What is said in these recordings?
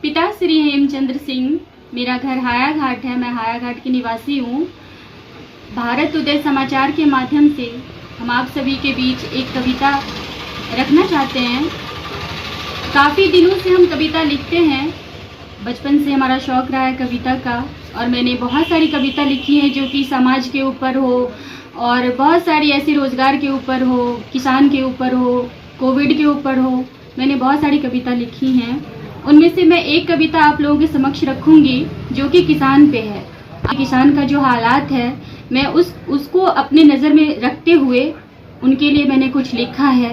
पिता श्री हेमचंद्र सिंह, मेरा घर हाया घाट है, मैं हाया घाट की निवासी हूँ। भारत उदय समाचार के माध्यम से हम आप सभी के बीच एक कविता रखना चाहते हैं। काफ़ी दिनों से हम कविता लिखते हैं, बचपन से हमारा शौक़ रहा है कविता का, और मैंने बहुत सारी कविता लिखी है जो कि समाज के ऊपर हो और बहुत सारी ऐसी रोज़गार के ऊपर हो, किसान के ऊपर हो, कोविड के ऊपर हो। मैंने बहुत सारी कविता लिखी हैं। उनमें से मैं एक कविता आप लोगों के समक्ष रखूँगी जो कि किसान पे है। किसान का जो हालात है, मैं उसको अपने नज़र में रखते हुए उनके लिए मैंने कुछ लिखा है,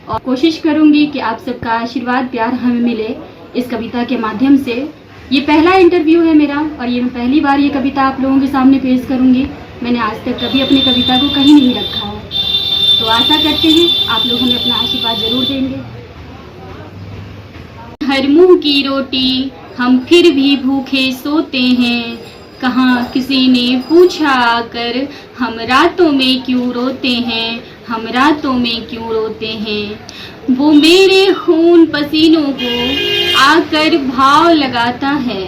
और कोशिश करूँगी कि आप सबका आशीर्वाद प्यार हमें मिले इस कविता के माध्यम से। ये पहला इंटरव्यू है मेरा, और ये मैं पहली बार ये कविता आप लोगों के सामने पेश करूँगी। मैंने आज तक कभी अपनी कविता को कहीं नहीं रखा है, तो आशा करते हैं आप लोग हमें अपना आशीर्वाद ज़रूर देंगे। हर मुँह की रोटी हम फिर भी भूखे सोते हैं, कहाँ किसी ने पूछा आकर हम रातों में क्यों रोते हैं, हम रातों में क्यों रोते हैं। वो मेरे खून पसीनों को आकर भाव लगाता है,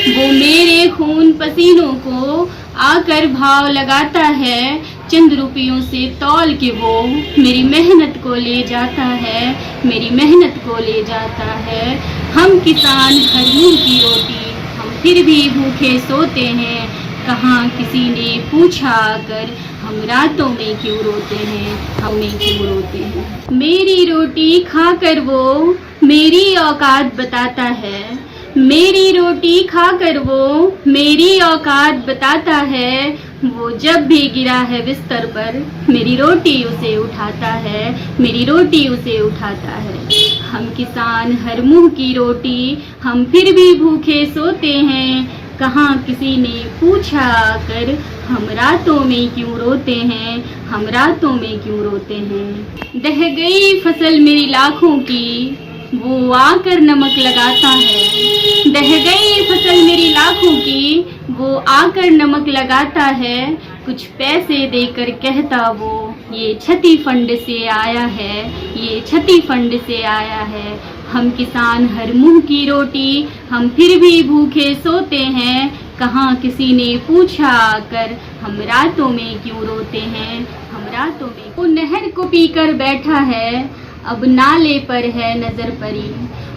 वो मेरे खून पसीनों को आकर भाव लगाता है। चंद रुपयों से तौल के वो मेरी मेहनत को ले जाता है, मेरी मेहनत को ले जाता है। हम किसान हर मुँह की रोटी हम फिर भी भूखे सोते हैं, कहाँ किसी ने पूछा आकर हम रातों में क्यों रोते हैं, हमें क्यों रोते हैं। मेरी रोटी खाकर वो मेरी औकात बताता है, मेरी रोटी खाकर वो मेरी औकात बताता है। वो जब भी गिरा है बिस्तर पर मेरी रोटी उसे उठाता है, मेरी रोटी उसे उठाता है। हम किसान हर मुँह की रोटी हम फिर भी भूखे सोते हैं, कहाँ किसी ने पूछा आकर हम रातों में क्यों रोते हैं, हम रातों में क्यों रोते हैं। दह गई फसल मेरी लाखों की वो आकर नमक लगाता है, दह गई फसल मेरी लाखों की वो आकर नमक लगाता है। कुछ पैसे देकर कहता वो ये क्षति फंड से आया है, ये क्षति फंड से आया है। हम किसान हर मुँह की रोटी हम फिर भी भूखे सोते हैं, कहाँ किसी ने पूछा आकर हम रातों में क्यों रोते हैं, हम रातों में। वो नहर को पीकर बैठा है अब नाले पर है नज़र परी,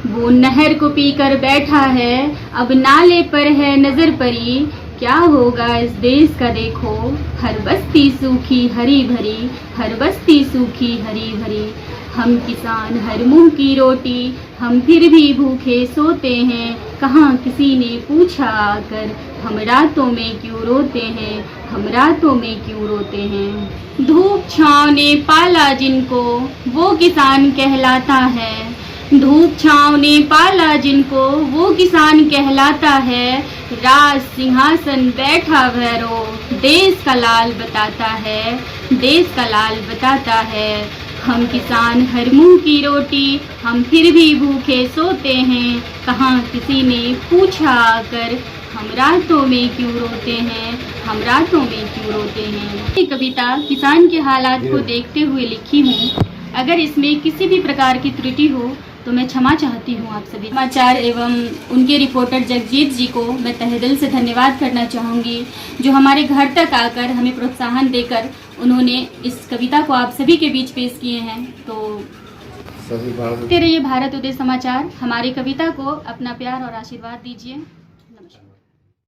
वो नहर को पीकर बैठा है अब नाले पर है नज़र परी। क्या होगा इस देश का देखो, हर बस्ती सूखी हरी भरी, हर बस्ती सूखी हरी भरी। हम किसान हर मुँह की रोटी हम फिर भी भूखे सोते हैं, कहाँ किसी ने पूछा आकर हम रातों में क्यों रोते हैं, हम रातों में क्यों रोते हैं। धूप छाँव ने पाला जिनको वो किसान कहलाता है, धूप छाँव ने पाला जिनको वो किसान कहलाता है। राज सिंहासन बैठा भैरव देश का लाल बताता है, देश का लाल बताता है। हम किसान हर मुँह की रोटी हम फिर भी भूखे सोते हैं, कहाँ किसी ने पूछा आकर हम रातों में क्यों रोते हैं, हम रातों में क्यों रोते हैं। ये कविता किसान के हालात को देखते हुए लिखी हूँ। अगर इसमें किसी भी प्रकार की त्रुटि हो तो मैं क्षमा चाहती हूँ आप सभी। समाचार एवं उनके रिपोर्टर जगजीत जी को मैं तहे दिल से धन्यवाद करना चाहूँगी, जो हमारे घर तक आकर हमें प्रोत्साहन देकर उन्होंने इस कविता को आप सभी के बीच पेश किए हैं। तो देखते रहिए भारत उदय समाचार, हमारी कविता को अपना प्यार और आशीर्वाद दीजिए। नमस्कार।